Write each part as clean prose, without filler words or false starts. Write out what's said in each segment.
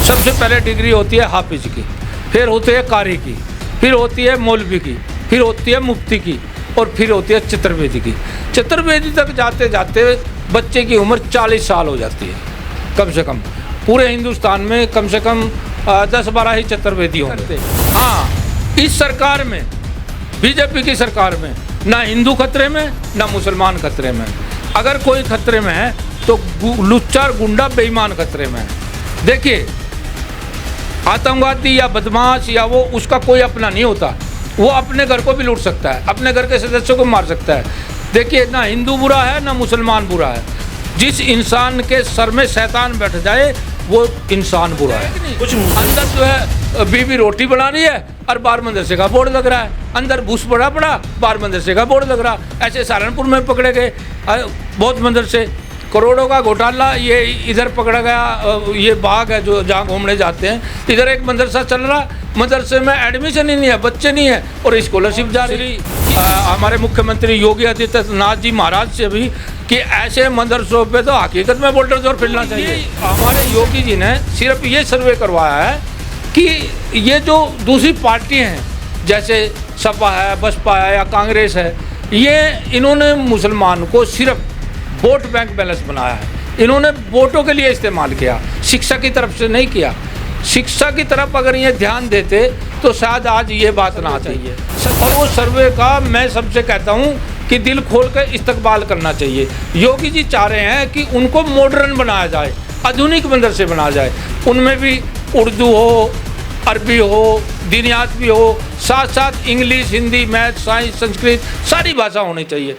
सबसे पहले डिग्री होती है हाफिज की, फिर होती है कारी की, फिर होती है मौलवी की, फिर होती है मुफ्ती की और फिर होती है चतुर्वेदी की। चतुर्वेदी तक जाते जाते बच्चे की उम्र 40 साल हो जाती है कम से कम। पूरे हिंदुस्तान में कम से कम 10-12 ही चतुर्वेदी होंगे। हाँ, इस सरकार में, बीजेपी की सरकार में, ना हिंदू खतरे में ना मुसलमान खतरे में। अगर कोई खतरे में है तो लुच्चा और गुंडा बेईमान खतरे में है। देखिए, आतंकवादी या बदमाश या वो उसका कोई अपना नहीं होता, वो अपने घर को भी लूट सकता है, अपने घर के सदस्यों को मार सकता है। देखिए, ना हिंदू बुरा है ना मुसलमान बुरा है। जिस इंसान के सर में शैतान बैठ जाए वो इंसान बुरा है। कुछ अंदर जो है बीवी रोटी बना रही है और बाहर मदरसे का बोर्ड लग रहा है, अंदर भूस बड़ा बाहर मदरसे का बोर्ड लग रहा। ऐसे सहारनपुर में पकड़े गए बहुत मदरसे, करोड़ों का घोटाला ये इधर पकड़ा गया। ये बाग है जो जहाँ घूमने जाते हैं, इधर एक मदरसा चल रहा, मदरसे में एडमिशन ही नहीं है, बच्चे नहीं है और स्कॉलरशिप जारी। हमारे मुख्यमंत्री योगी आदित्यनाथ जी महाराज से भी कि ऐसे मदरसों पे तो हकीकत में बुलडोजर फिरना चाहिए। हमारे योगी जी ने सिर्फ ये सर्वे करवाया है कि ये जो दूसरी पार्टी हैं जैसे सपा है, बसपा है या कांग्रेस है, ये इन्होंने मुसलमान को सिर्फ वोट बैंक बैलेंस बनाया है। इन्होंने वोटों के लिए इस्तेमाल किया, शिक्षा की तरफ से नहीं किया। शिक्षा की तरफ अगर ये ध्यान देते तो शायद आज ये बात ना आती। और वो सर्वे का मैं सबसे कहता हूँ कि दिल खोल कर इस्तकबाल करना चाहिए। योगी जी चाह रहे हैं कि उनको मॉडर्न बनाया जाए, आधुनिक मदरसे बनाया जाए, उनमें भी उर्दू हो, अरबी हो, दीनियात भी हो, साथ साथ English, Hindi, math, science, Sanskrit सारी भाषा होनी चाहिए।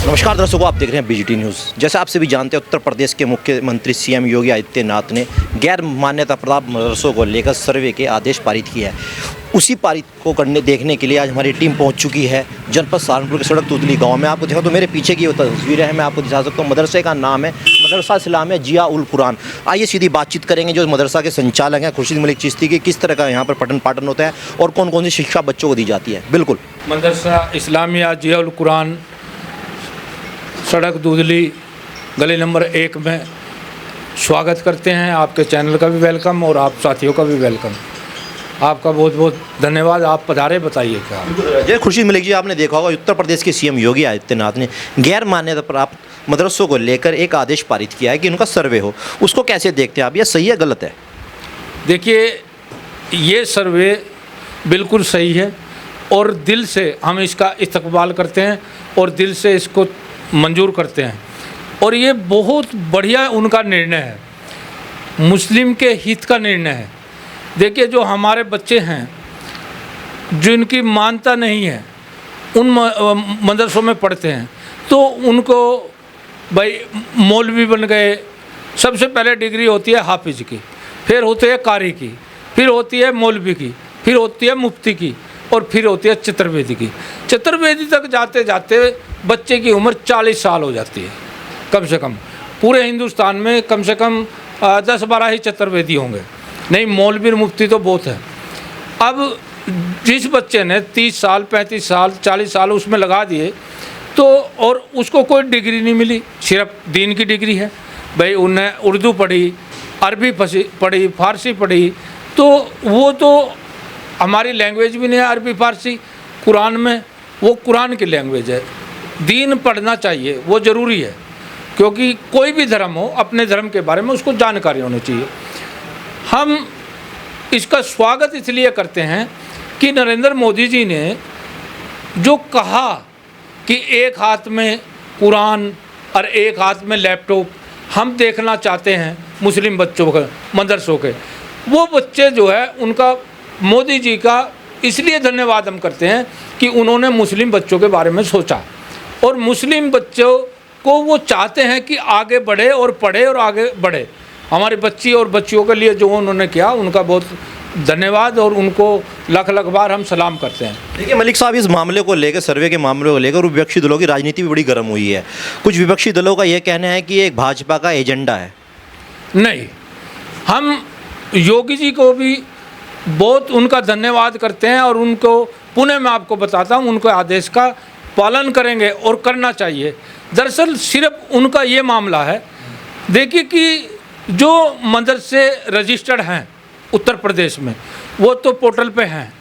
नमस्कार दर्शकों, आप देख रहे हैं बीजीटी न्यूज़। जैसे आप सभी जानते हैं, उत्तर प्रदेश के मुख्यमंत्री सीएम योगी आदित्यनाथ ने गैर मान्यता प्राप्त मदरसों को लेकर सर्वे के आदेश पारित किया है। उसी पारित को देखने के लिए आज हमारी टीम पहुंच चुकी है जनपद सहारनपुर के सड़क तुतली गांव में। आपको देखो तो मेरे पीछे की तस्वीरें हैं, मैं आपको दिखा सकता हूँ। मदरसे का नाम है मदरसा इस्लामिया जिया उल कुरान। आइए सीधी बातचीत करेंगे जो मदरसा के संचालक हैं खुर्शीद मलिक चिश्ती की, किस तरह का यहाँ पर पठन पाठन होता है और कौन कौन सी शिक्षा बच्चों को दी जाती है। बिल्कुल, मदरसा इस्लामिया जिया उल कुरान, सड़क दूधली, गली नंबर 1 में स्वागत करते हैं। आपके चैनल का भी वेलकम और आप साथियों का भी वेलकम। आपका बहुत बहुत धन्यवाद। आप पधारे, बताइए क्या। जय खुर्शीद मलिक जी, आपने देखा होगा उत्तर प्रदेश के सीएम योगी आदित्यनाथ ने गैर मान्यता प्राप्त मदरसों को लेकर एक आदेश पारित किया है कि उनका सर्वे हो। उसको कैसे देखते हैं आप, यह सही है गलत है? देखिए, ये सर्वे बिल्कुल सही है और दिल से हम इसका इस्तकबाल करते हैं और दिल से इसको मंजूर करते हैं। और ये बहुत बढ़िया उनका निर्णय है, मुस्लिम के हित का निर्णय है। देखिए, जो हमारे बच्चे हैं जिनकी मानता नहीं है उन मदरसों में पढ़ते हैं तो उनको भाई मौलवी बन गए। सबसे पहले डिग्री होती है हाफिज की, फिर होती है कारी की, फिर होती है मौलवी की, फिर होती है मुफ्ती की और फिर होती है चतुर्वेदी की। चतुर्वेदी तक जाते जाते बच्चे की उम्र 40 साल हो जाती है कम से कम। पूरे हिंदुस्तान में कम से कम 10-12 ही चतुर्वेदी होंगे, नहीं मौलवी मुफ्ती तो बहुत है। अब जिस बच्चे ने 30 साल, 35 साल, 40 साल उसमें लगा दिए तो और उसको कोई डिग्री नहीं मिली, सिर्फ दीन की डिग्री है। भाई उन्हें उर्दू पढ़ी, अरबी पढ़ी, फ़ारसी पढ़ी, तो वो तो हमारी लैंग्वेज भी नहीं है अरबी फ़ारसी। कुरान में वो कुरान की लैंग्वेज है। दीन पढ़ना चाहिए, वो ज़रूरी है, क्योंकि कोई भी धर्म हो अपने धर्म के बारे में उसको जानकारी होनी चाहिए। हम इसका स्वागत इसलिए करते हैं कि नरेंद्र मोदी जी ने जो कहा कि एक हाथ में कुरान और एक हाथ में लैपटॉप हम देखना चाहते हैं मुस्लिम बच्चों के मदरसों के, वो बच्चे जो है उनका मोदी जी का इसलिए धन्यवाद हम करते हैं कि उन्होंने मुस्लिम बच्चों के बारे में सोचा और मुस्लिम बच्चों को वो चाहते हैं कि आगे बढ़े और पढ़े और आगे बढ़े। हमारी बच्ची और बच्चियों के लिए जो उन्होंने किया उनका बहुत धन्यवाद और उनको लाख लाख बार हम सलाम करते हैं। देखिए मलिक साहब, इस मामले को लेकर, सर्वे के मामले को लेकर विपक्षी दलों की राजनीति भी बड़ी गर्म हुई है। कुछ विपक्षी दलों का यह कहना है कि एक भाजपा का एजेंडा है। नहीं, हम योगी जी को भी बहुत उनका धन्यवाद करते हैं और उनको पुनः मैं आपको बताता हूँ उनके आदेश का पालन करेंगे और करना चाहिए। दरअसल सिर्फ उनका ये मामला है। देखिए कि जो मदरसे रजिस्टर्ड हैं उत्तर प्रदेश में वो तो पोर्टल पे हैं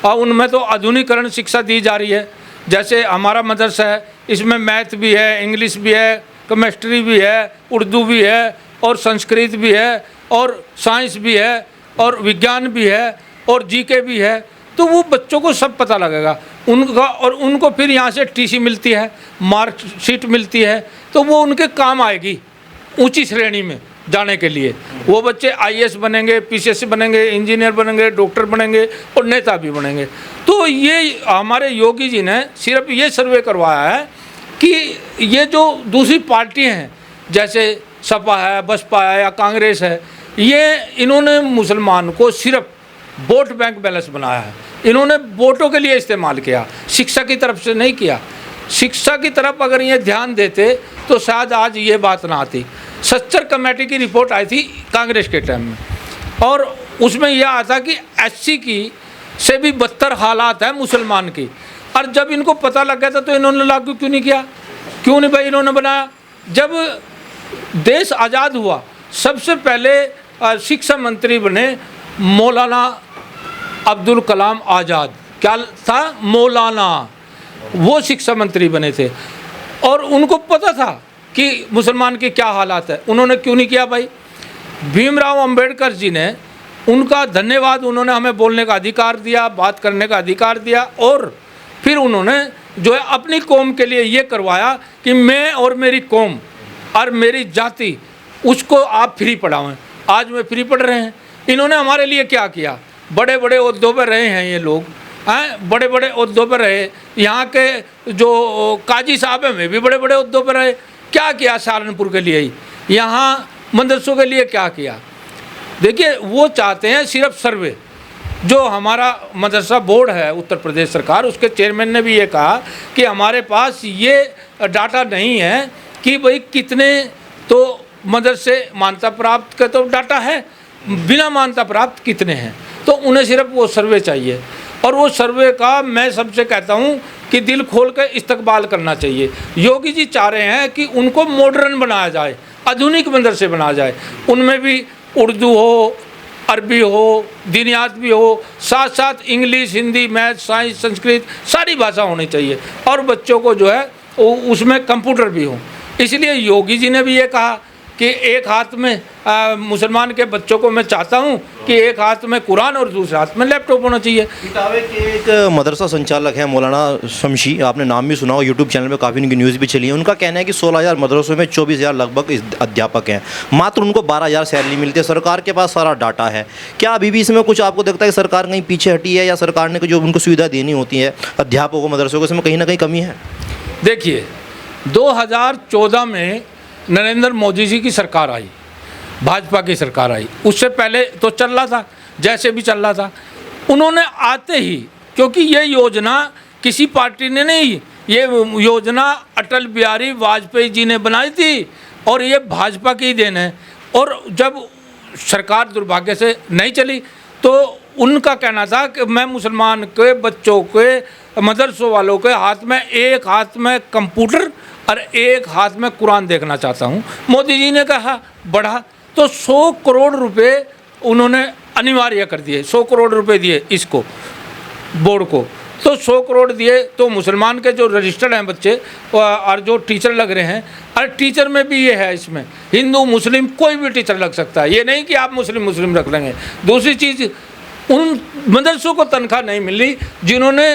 और उनमें तो आधुनिकरण शिक्षा दी जा रही है। जैसे हमारा मदरसा है, इसमें मैथ भी है, इंग्लिश भी है, केमिस्ट्री भी है, उर्दू भी है और संस्कृत भी है और साइंस भी है और विज्ञान भी है और जीके भी है। तो वो बच्चों को सब पता लगेगा उनका, और उनको फिर यहाँ से टीसी मिलती है, मार्कशीट मिलती है, तो वो उनके काम आएगी ऊंची श्रेणी में जाने के लिए। वो बच्चे आईएएस बनेंगे, पीसीएस बनेंगे, इंजीनियर बनेंगे, डॉक्टर बनेंगे और नेता भी बनेंगे। तो ये हमारे योगी जी ने सिर्फ ये सर्वे करवाया है कि ये जो दूसरी पार्टियां हैं जैसे सपा है, बसपा है या कांग्रेस है, ये इन्होंने मुसलमान को सिर्फ वोट बैंक बैलेंस बनाया है। इन्होंने वोटों के लिए इस्तेमाल किया, शिक्षा की तरफ से नहीं किया। शिक्षा की तरफ अगर ये ध्यान देते तो शायद आज ये बात ना आती। सच्चर कमेटी की रिपोर्ट आई थी कांग्रेस के टाइम में और उसमें यह आता कि एससी की से भी बदतर हालात है मुसलमान की। और जब इनको पता लग गया था तो इन्होंने लागू क्यों नहीं किया? क्यों नहीं भाई इन्होंने बनाया? जब देश आज़ाद हुआ सबसे पहले शिक्षा मंत्री बने मौलाना अब्दुल कलाम आज़ाद। क्या था? मौलाना। वो शिक्षा मंत्री बने थे और उनको पता था कि मुसलमान की क्या हालात है। उन्होंने क्यों नहीं किया भाई? भीमराव अंबेडकर जी ने, उनका धन्यवाद, उन्होंने हमें बोलने का अधिकार दिया, बात करने का अधिकार दिया और फिर उन्होंने जो है अपनी कौम के लिए ये करवाया कि मैं और मेरी कौम और मेरी जाति उसको आप फ्री पढ़ाओ। आज में फ्री पढ़ रहे हैं। इन्होंने हमारे लिए क्या किया? बड़े बड़े ओहदों पर रहे हैं ये लोग, हैं, बड़े बड़े ओहदों पर रहे। यहाँ के जो काजी साहब हैं वे भी बड़े बड़े ओहदों पर रहे। क्या किया सहारनपुर के लिए ही? यहाँ मदरसों के लिए क्या किया? देखिए वो चाहते हैं सिर्फ सर्वे। जो हमारा मदरसा बोर्ड है उत्तर प्रदेश सरकार, उसके चेयरमैन ने भी ये कहा कि हमारे पास ये डाटा नहीं है कि भाई कितने तो मदरसे मान्यता प्राप्त का तो डाटा है, बिना मान्यता प्राप्त कितने हैं। तो उन्हें सिर्फ वो सर्वे चाहिए और वो सर्वे का मैं सबसे कहता हूँ कि दिल खोल कर इस्तकबाल करना चाहिए। योगी जी चाह रहे हैं कि उनको मॉडर्न बनाया जाए, आधुनिक मदरसे बनाया जाए, उनमें भी उर्दू हो, अरबी हो, दीनियात भी हो, साथ साथ English, Hindi, math, science, Sanskrit सारी भाषा होनी चाहिए और बच्चों को जो है उसमें कंप्यूटर भी हो। इसलिए योगी जी ने भी ये कहा कि एक हाथ में मुसलमान के बच्चों को मैं चाहता हूँ कि एक हाथ में कुरान और दूसरे हाथ में लैपटॉप होना चाहिए। इटावे के एक मदरसा संचालक हैं मौलाना शमशी, आपने नाम भी सुना हो, यूट्यूब चैनल पे काफ़ी उनकी न्यूज़ भी चली है। उनका कहना है कि 16,000 मदरसों में 24,000 लगभग अध्यापक हैं, मात्र उनको 12,000 सैलरी मिलती है। सरकार के पास सारा डाटा है। क्या अभी भी इसमें कुछ आपको लगता है कि सरकार कहीं पीछे हटी है या सरकार ने जो उनको सुविधा देनी होती है अध्यापकों को, मदरसों को, इसमें कहीं ना कहीं कमी है? देखिए 2014 में नरेंद्र मोदी जी की सरकार आई, भाजपा की सरकार आई। उससे पहले तो चल रहा था जैसे भी चल रहा था। उन्होंने आते ही, क्योंकि ये योजना किसी पार्टी ने नहीं, ये योजना अटल बिहारी वाजपेयी जी ने बनाई थी और ये भाजपा की देन है। और जब सरकार दुर्भाग्य से नहीं चली तो उनका कहना था कि मैं मुसलमान के बच्चों के, मदरसों वालों के हाथ में एक हाथ में कंप्यूटर और एक हाथ में कुरान देखना चाहता हूँ। मोदी जी ने कहा बढ़ा तो 100 करोड़ रुपए उन्होंने अनिवार्य कर दिए। 100 करोड़ रुपए दिए इसको, बोर्ड को। तो 100 करोड़ दिए तो मुसलमान के जो रजिस्टर्ड हैं बच्चे और जो टीचर लग रहे हैं, और टीचर में भी ये है, इसमें हिंदू मुस्लिम कोई भी टीचर लग सकता है। ये नहीं कि आप मुस्लिम रख लेंगे। दूसरी चीज़, उन मदरसों को तनख्वाह नहीं मिल रही जिन्होंने,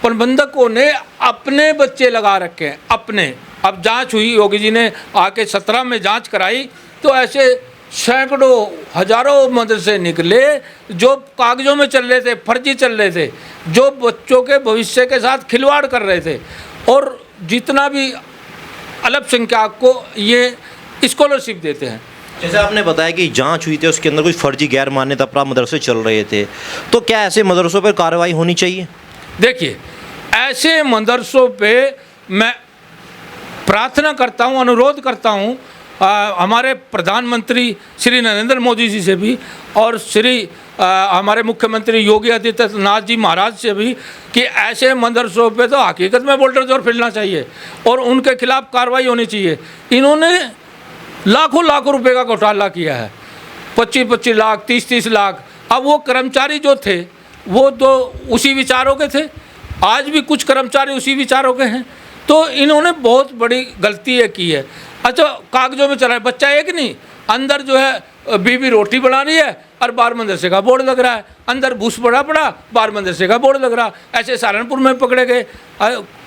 प्रबंधकों ने अपने बच्चे लगा रखे हैं अपने। अब जांच हुई, योगी जी ने आके 17 में जांच कराई तो ऐसे सैकड़ों हजारों मदरसे निकले जो कागज़ों में चल रहे थे, फर्जी चल रहे थे, जो बच्चों के भविष्य के साथ खिलवाड़ कर रहे थे। और जितना भी अल्पसंख्यक को ये स्कॉलरशिप देते हैं। जैसे आपने बताया कि जांच हुई थी, उसके अंदर कुछ फर्जी गैर मान्यता प्राप्त मदरसे चल रहे थे, तो क्या ऐसे मदरसों पर कार्रवाई होनी चाहिए? देखिए ऐसे मदरसों पे मैं प्रार्थना करता हूँ, अनुरोध करता हूँ हमारे प्रधानमंत्री श्री नरेंद्र मोदी जी से भी और हमारे मुख्यमंत्री योगी आदित्यनाथ जी महाराज से भी कि ऐसे मदरसों पे तो हकीकत में बुलडोजर फिरना चाहिए और उनके खिलाफ कार्रवाई होनी चाहिए। इन्होंने लाखों लाखों रुपए का घोटाला किया है, 25-25 लाख, 30-30 लाख। अब वो कर्मचारी जो थे वो तो उसी विचारों के थे, आज भी कुछ कर्मचारी उसी विचारों के हैं। तो इन्होंने बहुत बड़ी गलती ये की है। अच्छा, कागजों में चला है, बच्चा एक नहीं, अंदर जो है बीबी रोटी बना रही है और बाहर मदरसे का बोर्ड लग रहा है, अंदर भूस पड़ा पड़ा, बाहर मदरसे का बोर्ड लग रहा। ऐसे सहारनपुर में पकड़े गए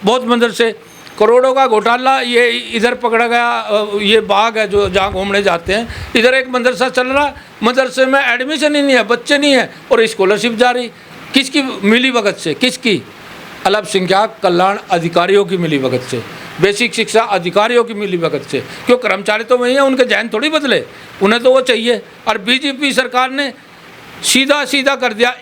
बहुत मदरसे, करोड़ों का घोटाला। ये इधर पकड़ा गया, ये बाग है जो जहाँ घूमने जाते हैं, इधर एक मदरसा चल रहा, मदरसे में एडमिशन ही नहीं है, बच्चे नहीं है और स्कॉलरशिप जारी। किसकी मिली भगत से? किसकी? अल्पसंख्यक कल्याण अधिकारियों की मिली भगत से, बेसिक शिक्षा अधिकारियों की मिली भगत से। क्यों? कर्मचारी तो वही है, उनके जहन थोड़ी बदले, उन्हें तो वो चाहिए। और बीजेपी सरकार ने सीधा सीधा कर दिया,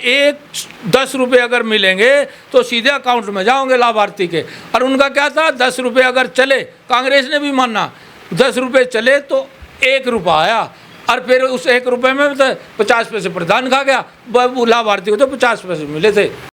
10 रुपये अगर मिलेंगे तो सीधे अकाउंट में जाओगे लाभार्थी के। और उनका क्या था, 10 रुपये अगर चले, कांग्रेस ने भी माना, 10 रुपये चले तो 1 रुपया आया, और फिर उस 1 रुपये में तो 50 पैसे प्रधान खा गया, लाभार्थी को तो 50 पैसे मिले थे।